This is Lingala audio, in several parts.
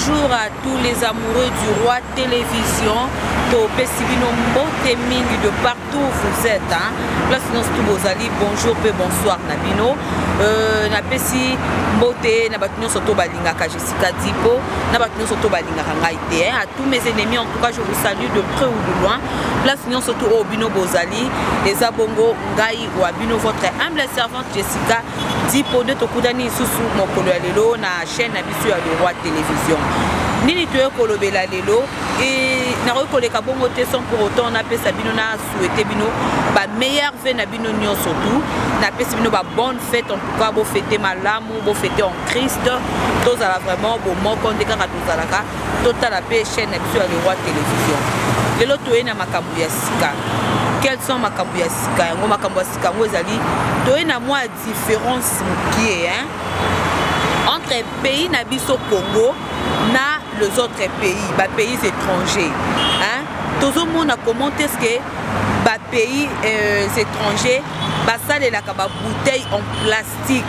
Bonjour à tous les amoureux du roi télévision. Pesibino Mbote Mingi de partout où vous êtes. Place nous Bozali, bonjour et bonsoir Nabino. Napesi Mbote, Nabatino Soto Balinga Jessica Dipo, Nabatino Soto Balinga Rangaite. À tous mes ennemis, en tout cas, je vous salue de près ou de loin. Place nous Soto Obino Bozali, les Abongo Ngai ou Abino, votre humble servante Jessica Dipo de Tokudani Susu Mokolo Lelo, na chaîne Nabisu à le roi télévision. Nini tuyo kolobela lelo et na koleka bongo te sans pour autant na pesa bino na souhaiter bino ba meilleur vœu na bino nyonso tout na pesa bino ba bonne fête en tout cas bo fêter malamu bo fêter en Christ tous ala vraiment bo moko ndeka tozalaka total la paix chaîne na biso ya le roi télévision lelo toye na makambu ya sika. Quels sont makambu ya sika yango makambu ya sika ngo ezali toye na mwa différence mukie entre pays na biso Congo na les autres pays, pays étrangers. Tout le monde a commenté ce que les pays étrangers, ça les bouteilles en plastique.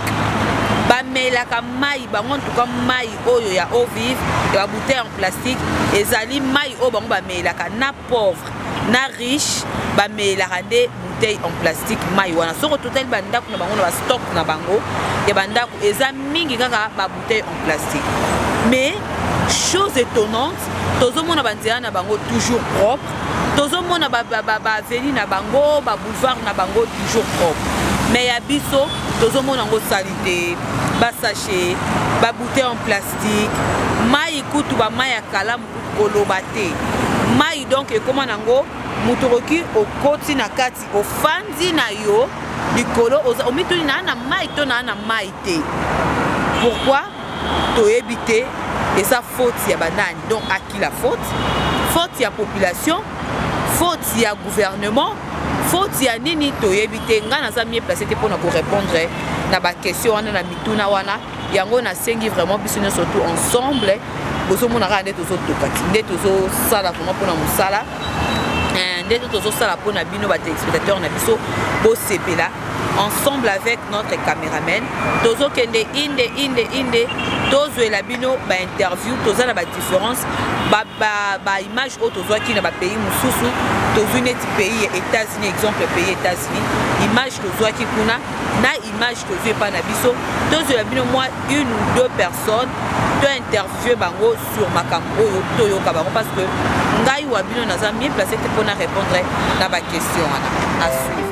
Mais la maille, en tout cas maille oyo ya eau vive, la bouteille en plastique, et zali maille o bango mais la na pauvre, na riche, mais la rade bouteille en plastique maille wana. Sur total banda kuna bango na stock na bango, ya banda ku eza mingi kaka ba bouteille en plastique. Mais chose étonnante, tout le monde a bango toujours propre, tout le monde a venu na bango, boulevard na bango toujours propre. Mais à biso, tout le monde a salité, sachet, bouteille en plastique, maï kutu ba maï akala kolobate. Maï donc comment nango mutoroki au koti na kati au fandi na yo likolo au mituni na maï to na maï te. Pourquoi? To éviter et ça faute ya banane. Donc à qui la faute? Faute ya population, faute ya gouvernement, faute ya nini to éviter nga na za mieux placé pour nous répondre na ba question wana na mituna wana yango na sengi vraiment biso surtout ensemble bozo mona ka ndeto zo tokati ndeto zo sala vraiment pour na musala ndeto zo sala pour na bino ba téléspectateurs na biso bo sepela ensemble avec notre caméraman tozo kende inde tozo la bino ba interview toza na ba différence ba image auto tozo ki na ba pays mususu tozo net pays États-Unis exemple pays États-Unis image tozo ki kuna na image tozo pa na biso tozo la bino moi une ou deux personnes to interviewer bango sur makambo toyo ka bango parce que ngai wa bino naza mieux placé pour na répondre na ba question à suivre.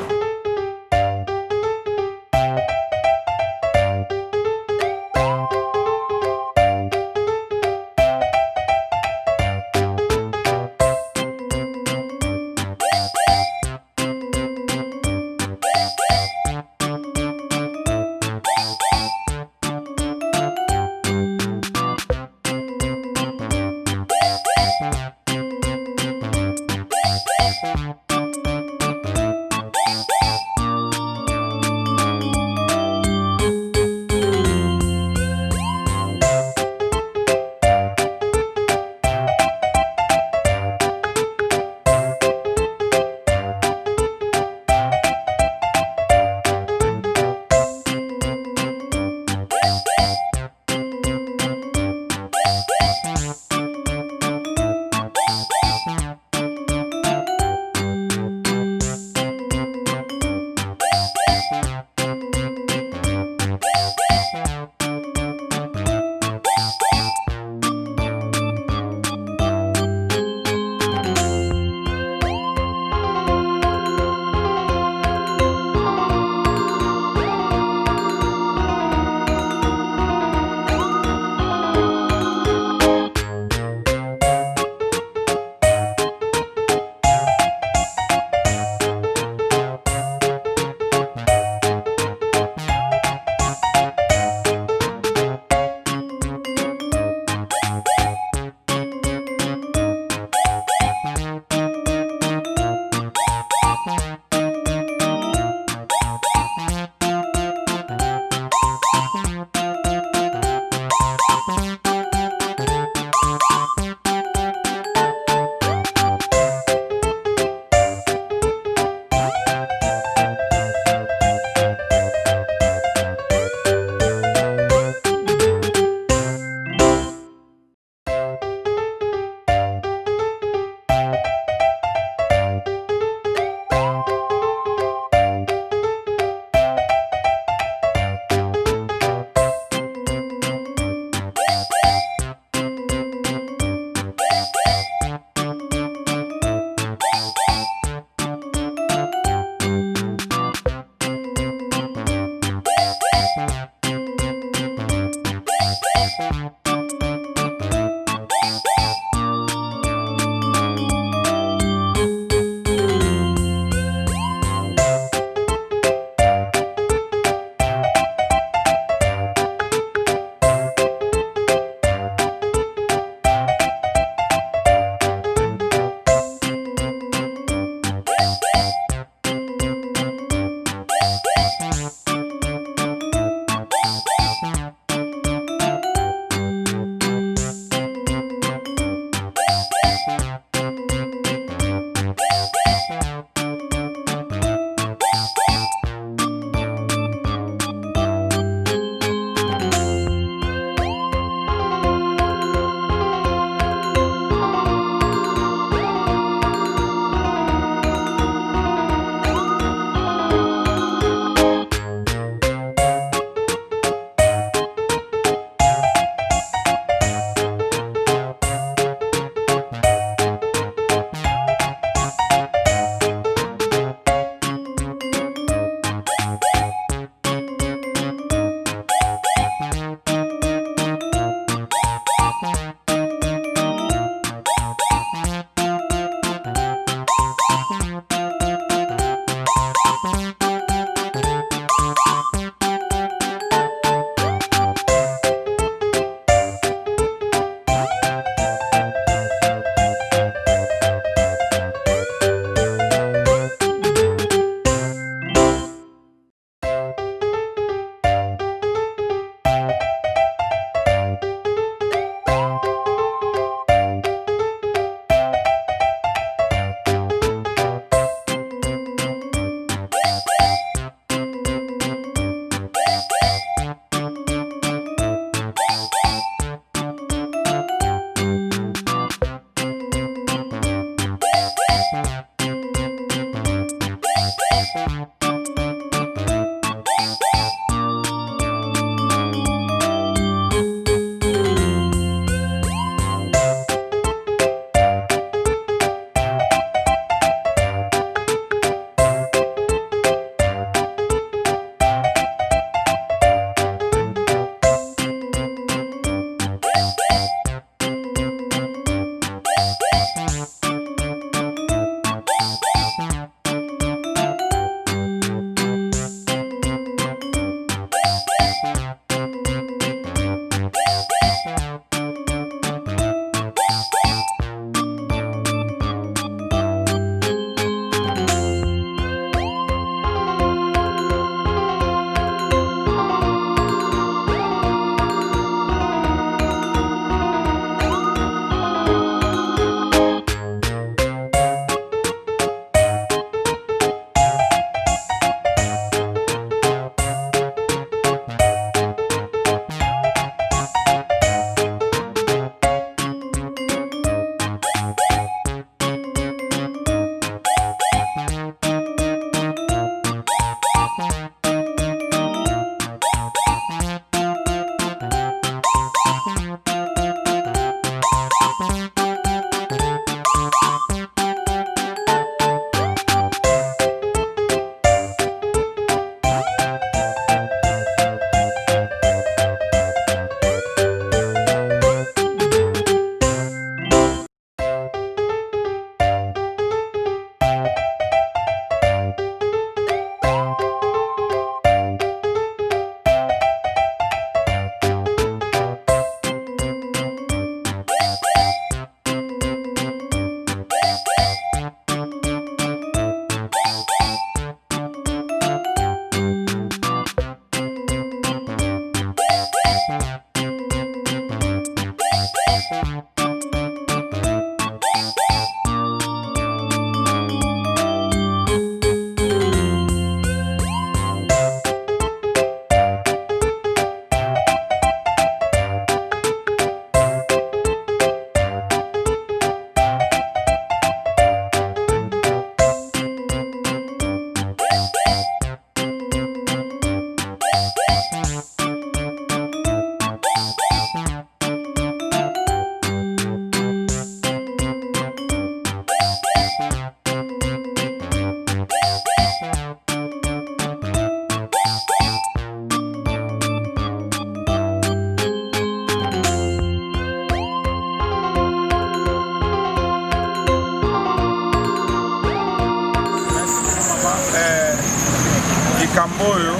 likambo oyo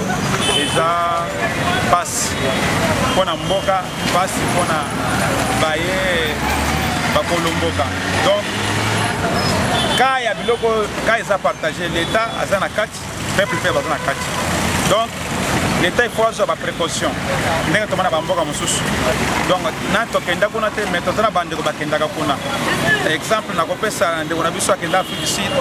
eza pasi mpona mboka, pasi mpona baye bakolomboka. Donc ka ya biloko ka eza partagé, l'État aza na kati, peuple mpe baza na kati. Donc l'État il faut avoir précaution ndenge tomona bamboka mosusu. Donc na tokenda kuna te mais tozana bandeko bakendaka kuna. Exemple nakopesa ndeko na biso akenda Afrique du Sud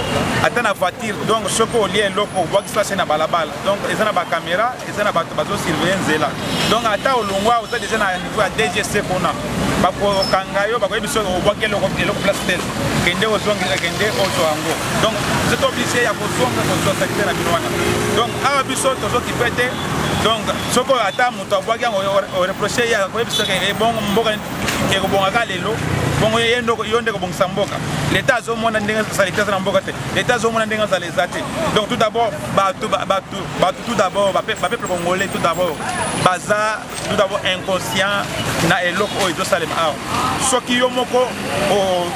ata na voiture, donc soko olie eloko obwakisa se na balabala, donc eza na bacaméra, eza na bato bazosurveille nzela. Donc ata olongwa oza déjà na niveau ya DGC kuna bakokanga yo bakoyebi so obwaki eloko place tel kende ozongisa kende ozo yango. Donc vous êtes obligé ya kozonga sanité na bino wana. Donc awa biso tozokipe te. Donc soko ata moto abwaki yango reproche ya koyebi so ke bon mboka ekobongaka lelo bongo yo ndeko bongisa mboka. L'État azomona ndenge sanité na mboka te, l'État azomona ndenge zaleza te. Donc tout d'abord tout d'abord peuple congolais tout d'abord baza tout d'abord inconscient na eloko oyo ezosalema awa. Soki yo moko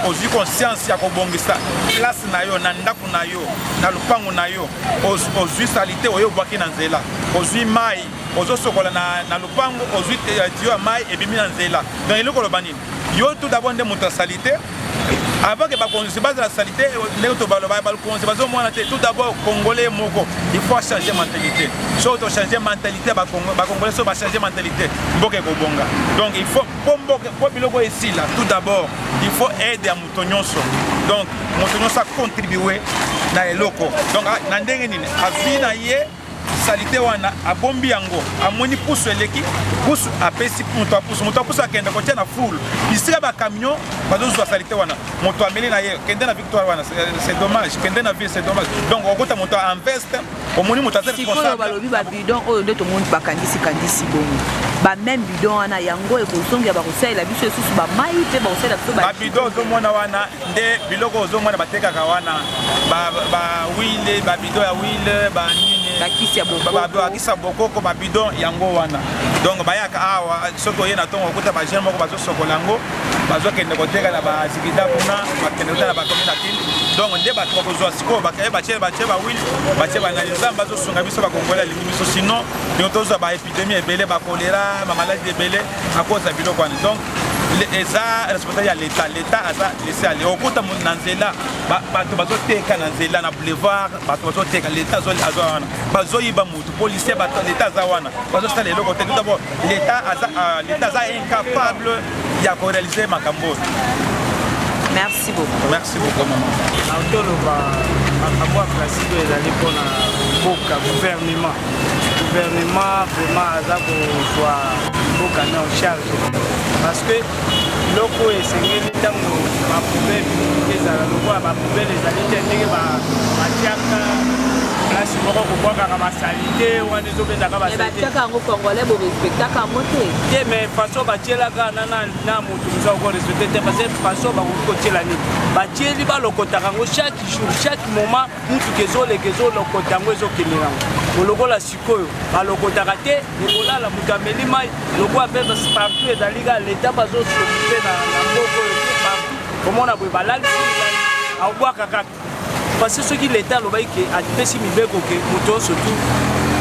ozwi conscience ya kobongisa place na yo na ndako na yo na lupango na yo ozwi salite oyo obwaki na nzela, ozwi mai ozosokola na lupango, ozwi tiyo ya mai ebimi na nzela. Donc eloko loba nini yo tout d'abord nde moto ya salite avant que bakonzi base la salité ndenge to baloba bakonzi bazomona te. Tout d'abord congolais moko il faut changer mentalité, so to changer mentalité bakongolais so ba changer mentalité mboka ekobonga. Donc il faut pour biloko ici là tout d'abord il faut aider à moto nyonso, donc moto nyonso a contribuer na eloko. Donc na ndenge nini azwi na ye salité wana abombi yango amoni pusu eleki pusu apesi moto apusu akenda kotia na foule bisika ba camion bazozwa salité wana moto ameli na ye kende na victoire wana. C'est dommage, kende na ville c'est dommage. Donc okota moto investe omoni moto aza responsable. Balobi ba bidon oyo nde to moni bakandisi bongo ba même bidon wana yango ekozongi ya bakosala biso esusu ba mai pe bakosala biso ba bidon ozomona wana nde biloko ozomona batekaka wana ba wile ba bidon ya wile ba nini bakisi ya bakisa bokoko ba bidon yango wana. Donc bayaka awa soki oye na tongo okuta ba jeune moko bazosokola yango bazokende koteka na bazikida kuna bakende kotala bakomi na kini. Donc nde bato bakozwa sikoyo bakaye batie ba wile batie banani nzambe bazosunga biso bakongole alingi biso, sinon ndenge tozwa ba épidémie ebele bakolera bamaladi ebele à cause ya biloko wana. Donc eza responsable ya l'État. L'État aza laissé aller okuta na nzela bato bazoteka na nzela na boulevard bato bazoteka l'État aza wana bazoyiba motu policier bato l'État aza wana bazosala eloko te. Tout d'abord l'État aza incapable ya koréaliser makambo. Merci beaucoup. Merci beaucoup maman. Makambo ya classique ezali mpona mboka gouvernement vraiment aza kozwa mboka na en charge parce que loko esengeli ntango bapoubele ezala lokola bapoubele ezali te ndenge batiaka place moko kobwakaka basalite wana ezobendaka batiaka yango congolais borespectaka yango te mais façon batielaka na motu moza okorespecte te parce que façon bakoki kotiela nini batieli balokotaka yango chaque jour chaque moment mutuka ezoleka ezolokota yango ezokende yango olokola sikoyo balokotaka te ekolala moto ameli mai lokola mpe partout ezali kaka leta bazosokipe na mboka oyo te partout omona boye balalisi abwaka kaka parce que soki leta alobaki ke apesi mibeko ke moto oyo surtout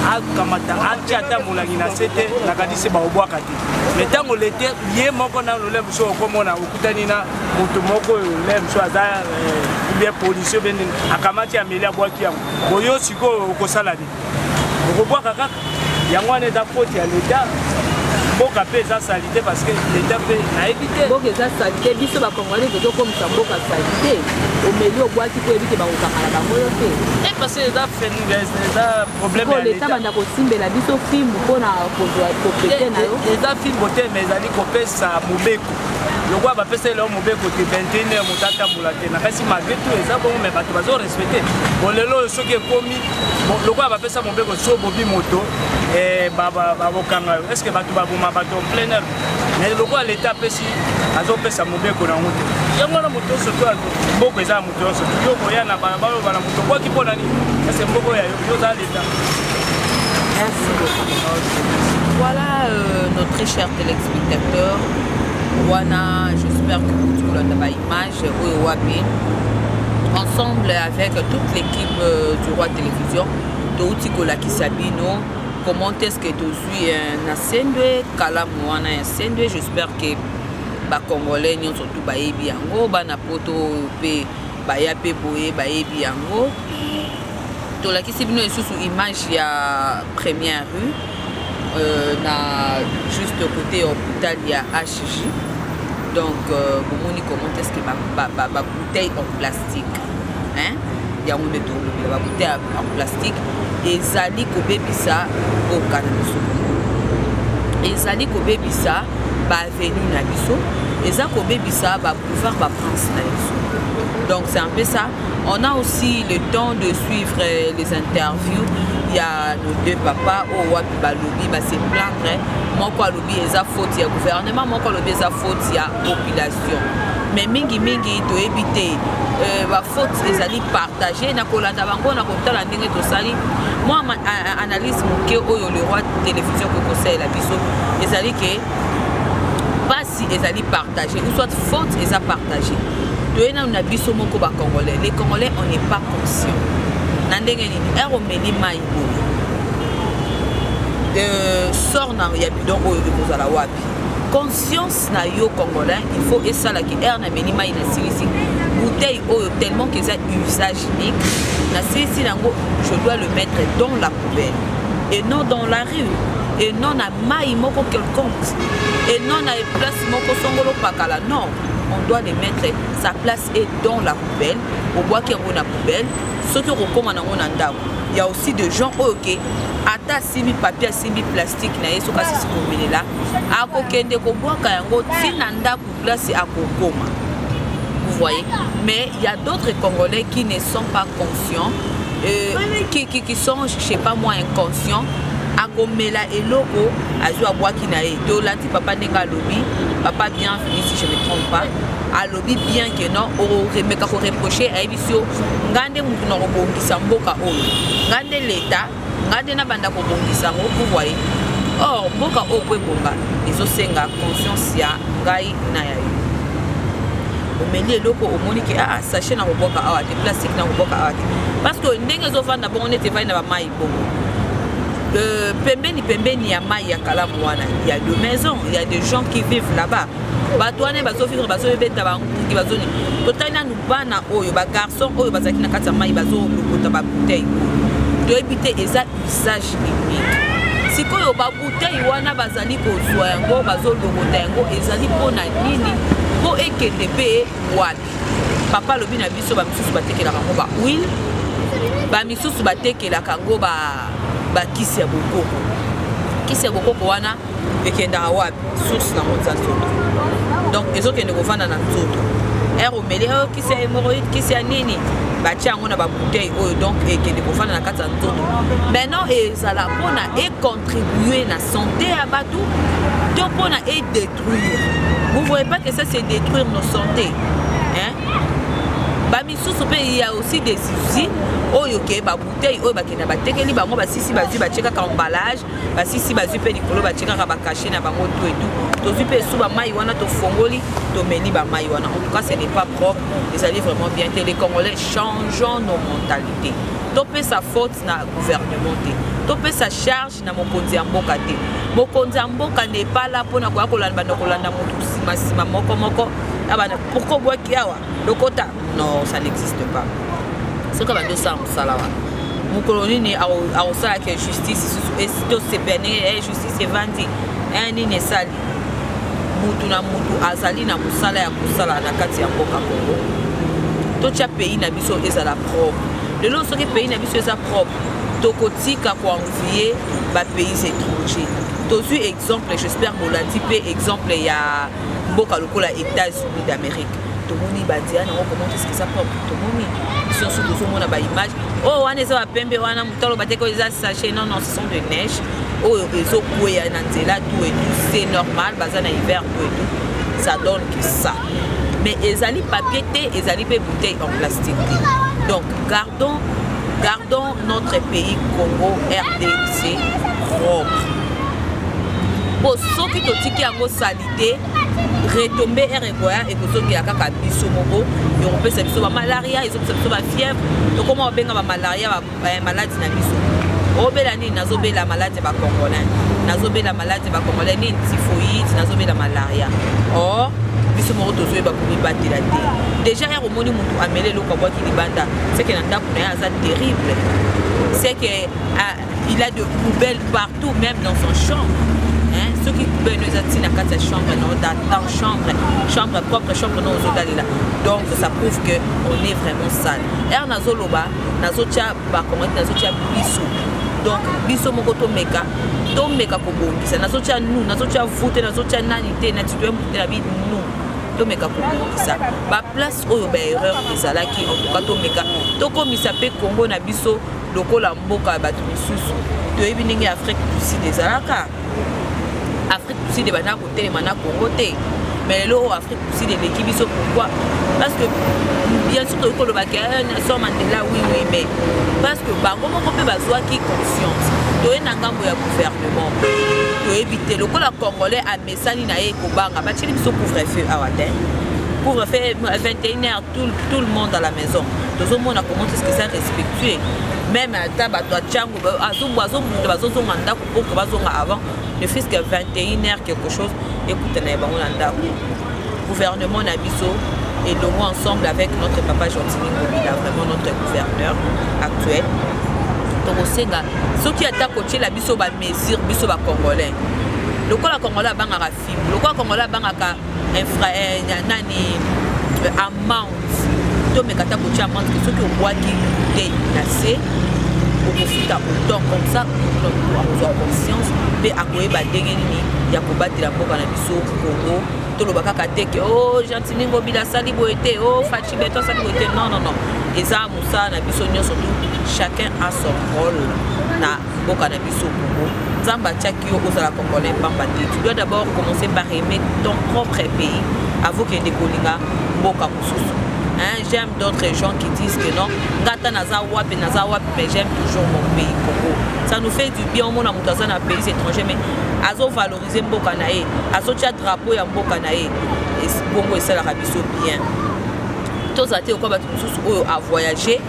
akamata atia ata molangi na se te nakandisi baobwaka te. Mais ntango lete ye moko nano le biso okomona okutani na moto moko oyo le biso aza bien policier bendeni akamati ameli abwaki yango boyo sikoyo okosala nini okobwaka kaka yango wana eza faute ya leta. Mboka pe eza salite parce que leta pe nayebi te mboka eza salite biso bakongolais tozokomisa mboka salite omeli obwaki po yebi ke bakokangala bango yo te parce que eza problème ya leta banda kosimbela biso filme mpona kozwa kopete na yo eza filme te mais ezali kopesa mobeko lokola bapesa eloko mobeko te 21 heure moto atambola te nakasi malgré tout eza bongo mais bato bazorespecte bolelo oyo soki ekomi lokola bapesa mobeko so bobi moto babokanga yo est ce que bato baboma bato en plein air mais lokola leta apesi azopesa mobeko nango te yango wana moto nyonso to mboko eza ya moto nyonso yo koya na balabala oyo bana moto okwaki mpo na nini ese mboko oyo yo oza leta. Merci beaucoup. Voilà nos très chers téléspectateurs. Voilà, j'espère que vous avez une image ensemble avec toute l'équipe du Roi Télévision. touti kolakisa bino comment est-ce que tozwi na sendwe kalamu wana ya sendwe. J'espère que Congolais nyonso tu bayebi yango, bana poto pe baya pe boye bayebi yango. Tolakisi bino lisusu image ya Première Rue na juste côté hôpital ya HJ. Donc bomoni comment est-ce que ba bouteille en plastique, hein, ya on de tout ba bouteille en plastique ezali ko bebisa au Canada, ezali ko bebisa ba avenue na biso, eza ko bebisa ba boulevard ba France na biso. Donc c'est un peu ça. On a aussi le temps de suivre les interviews. Il y a nos deux papas au wapi balobi ba se plaindre moko alobi eza faute ya gouvernement, moko alobi eza faute ya population. Mais mingi to éviter ba faute ezali partager na kolanda bango na kotala ndenge to sali. Moi analyse moke oyo le roi télévision ko conseil la biso ezali que pas si ezali partager ou soit faute eza partager. Toyena na biso moko ba Congolais. Les Congolais on n'est pas conscient. Nandenge nini eromeli mai sort na ya bidon oyo ekozala wapi. Conscience na yo Congolais, il faut esala ki na meni mai na silisi bouteille oyo tellement que ça usage unique na silisi nango, je dois le mettre dans la poubelle et non dans la rue, et non na mai moko quelconque, et non na place moko songolo pakala. Non, on doit les mettre, sa place est dans la poubelle, au bois qui est dans la poubelle. Ce qui recommande en andao. Il y a aussi des gens ok, ata simi papier, simi plastique na yeso kasi si kombele là, ako kende ko bois kayango tinanda ku place akokoma. Vous voyez? Mais il y a d'autres Congolais qui ne sont pas conscients, qui sont, je sais pas moi, inconscients. Akomela eloko azwa bois qui na e to lati papa nenga lobi papa bien fini si je me trompe pas a lobi bien que non o remeka ko reprocher a ebiso ngande mutu na kobongisa mboka oyo ngande leta ngande na banda kobongisa ngo. Vous voyez? Or mboka oyo po bomba ezosenga conscience ya ngai na ya yo omeli eloko omoni ke sachet na koboka awa te plastique na koboka awa te parce que ndenge ezovanda bongo nete vai na ba mai bongo. Pembeni ya mai ya kalamu wana, il y a deux maisons, il y a des gens qui vivent là-bas. Batouane bazo vivre bazo beta bangungi bazo ni totana nubana oyo ba garçon oyo bazaki na kati ya mai bazo lokota ba bouteille to éviter eza usage unique. Sikoyo ba bouteille wana bazali kozwa yango bazo lokota yango ezali pona nini po ekende pe wapi. Papa lobi na biso ba misusu batekela kango ba huile, ba misusu batekela kango ba kisi ya bokoko. Kisi ya bokoko wana ekenda wapi source na monzanto. Donc ezokende kovanda na nzoto. Omeli kisi ya hémorroïde, kisi ya nini batia yango na ba bouteille oyo donc ekende kovanda na kati ya nzoto. Maintenant ezala pona e contribuer na santé ya bato to pona e détruire. Vous voyez pas que ça c'est détruire nos santé, hein? Il y a aussi des usines oyo ke ba bouteille oyo bakena batekeli bango basisi bazui bacheka ka emballage basisi bazui pe likolo bacheka ka bakache na bango tout et tout tozui pe sous ba mai wana to fongoli to meli ba mai wana. En tout cas ce n'est pas propre, ils allaient vraiment bien. Les Congolais changeons nos mentalités. Topé sa faute na gouvernement te, topé sa charge na mokonzi ya mboka te. Mokonzi ya mboka n'est pas là pour na kwa kolanda mutu sima moko. Pourquoi bois qui a le quota? Non, ça n'existe pas. C'est comme ça, on s'en va. Mon colonie a aussi la justice, et c'est béni, justice est vendue. Un n'est sali. Mutu na mutu azali na musala ya musala na kati ya mboka Congo. Tout chaque pays na biso est la propre. Le long ce pays na biso est propre. Tokotika ko envier ba pays étrangers. Tozu exemple, j'espère bolandi pe exemple ya mboka lokola États-Unis d'Amérique. Tomoni badia na comment est-ce que ça propre. Tomoni ils sont sous mona ba image. Oh wana eza pembe wana mutalo bateko eza sachet. Non non, ce sont de neige. Oh ezo kouya na nzela tout et tout, c'est normal, bazana hiver tout et tout. Ça donne que ça. Mais ezali papier té, ezali pe bouteille en plastique. Donc gardons notre pays Congo RDC propre. Pour ceux qui totiki yango salité, retomber REGOA et pour ceux qui a kaka biso moko, et on peut se biso ba malaria, ils ont se biso ba fièvre. Donc comment on benga ba malaria, ba maladie na biso. obela nini nazobela malade ba congolais nazobela malade ba congolais ni typhoïde nazobela malaria or biso moko tozoyeba komibatela te déjà ya komoni mutu amele eloko abwaki libanda c'est que na ndako na ye aza terrible c'est que il a de poubelles partout même dans son chambre ceux qui pouvaient nous attirer dans la chambre, dans chambre propre, chambre non aux là. Donc ça prouve que on est vraiment sale. Et nazo loba, nazo tia ba comment nazo tia biso. Donc biso moko to meka ko bongisa. Nazo tia nous, nazo tia voter, nazo tia nanité, na tu dois monter la vie nous. To meka ko bongisa. Ba place oyo ba erreur ezalaki en tout cas to meka. To komisa pe Congo na biso lokola mboka bato misusu. To yebi ndenge Afrique du Sud ezalaka. Afrique du Sud est côté les manas Congo mais le Afrique du Sud est l'équipe pourquoi parce que bien sûr que le Bakar Nelson Mandela oui mais parce que comment on peut besoin qui conscience to enangambo ya gouvernement to éviter le congolais a message na eko banga ba chili biso couvre-feu à Waten couvre-feu 21h tout le monde à la maison tout le monde a comment est-ce que ça respectueux même à taba to chango azo manda ko bazonga avant ne fils que 21h quelque chose écoute na bango landa gouvernement na biso et nous ensemble avec notre papa Gentili Ngobila vraiment notre gouverneur actuel donc osenga soki ata kotie la biso ba mesure biso ba congolais lokola congolais bangaka film lokola congolais bangaka nani amount to mekata kotie amount que soki obwaki te nase okofuta autant comme ça on a conscience pe akoyeba ndenge nini ya kobatela mboka na biso Congo tolobaka kateke oh Gentili Ngobila sali boete oh Fachi Beto sali boete non eza musa na biso nyonso chacun a son rôle na mboka na biso Congo nzamba tiaki yo ozala congolais pamba te tu dois d'abord commencer par aimer ton propre pays avant que kolinga mboka mosusu. J'aime d'autres gens qui disent que non, mais j'aime toujours mon pays Congo. Ça nous fait du bien au monde dans un pays étranger, mais azo valoriser mboka na ye, azo tia drapeau ya mboka na ye, et Congo et ça la rabiso bien. Tous até au combat tous à voyager,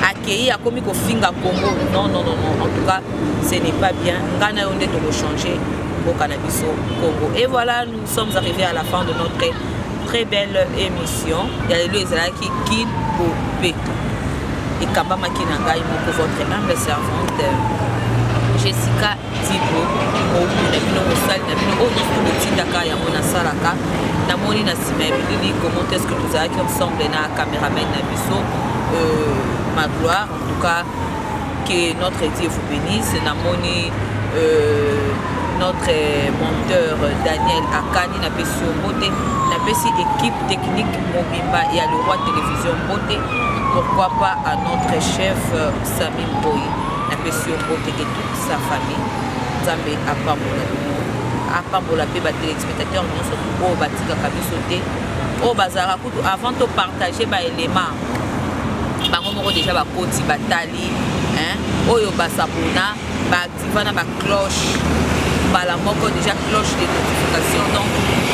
accueillir à commis au finga Congo. Non, en tout cas, ce n'est pas bien. Ghana on est de changer mboka na biso Congo. Et voilà, nous sommes arrivés à la fin de notre très belle émission. Il y a les Ezalaki qui Bopé et Kambama Kinangai, votre humble servante Jessica Tibo. Au Nabino Moussal, Nabino, oh non, tout le Tindaka, Yamona Salaka, Namoni Nassime, Lili, comment est-ce que nous avons ensemble na caméraman Nabiso, ma gloire, en tout cas, que notre Dieu vous bénisse, Namoni. Notre monteur Daniel Akani n'a pas su beauté, n'a pas su équipe technique Mobimba et à le roi télévision beauté. Pourquoi pas à notre chef Sami Boy, n'a pas su beauté et toute sa famille. Zambé à Pambola Péba téléspectateurs, nous sommes au Batika Kabisoté, au Bazara Koutou, avant de partager les éléments. Bango déjà ba koti batali, oyo basabona, ba activana ba cloche. La moko déjà cloche de notification donc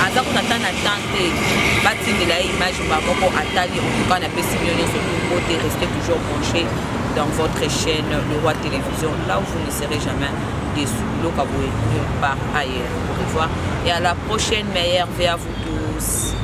aza ko natana tante batindi la image ba moko atali en tout cas na pesi bien surtout côté restez toujours branché dans votre chaîne Le Roi Télévision là où vous ne serez jamais déçus le par ailleurs. Au revoir et à la prochaine meilleure vie à vous tous.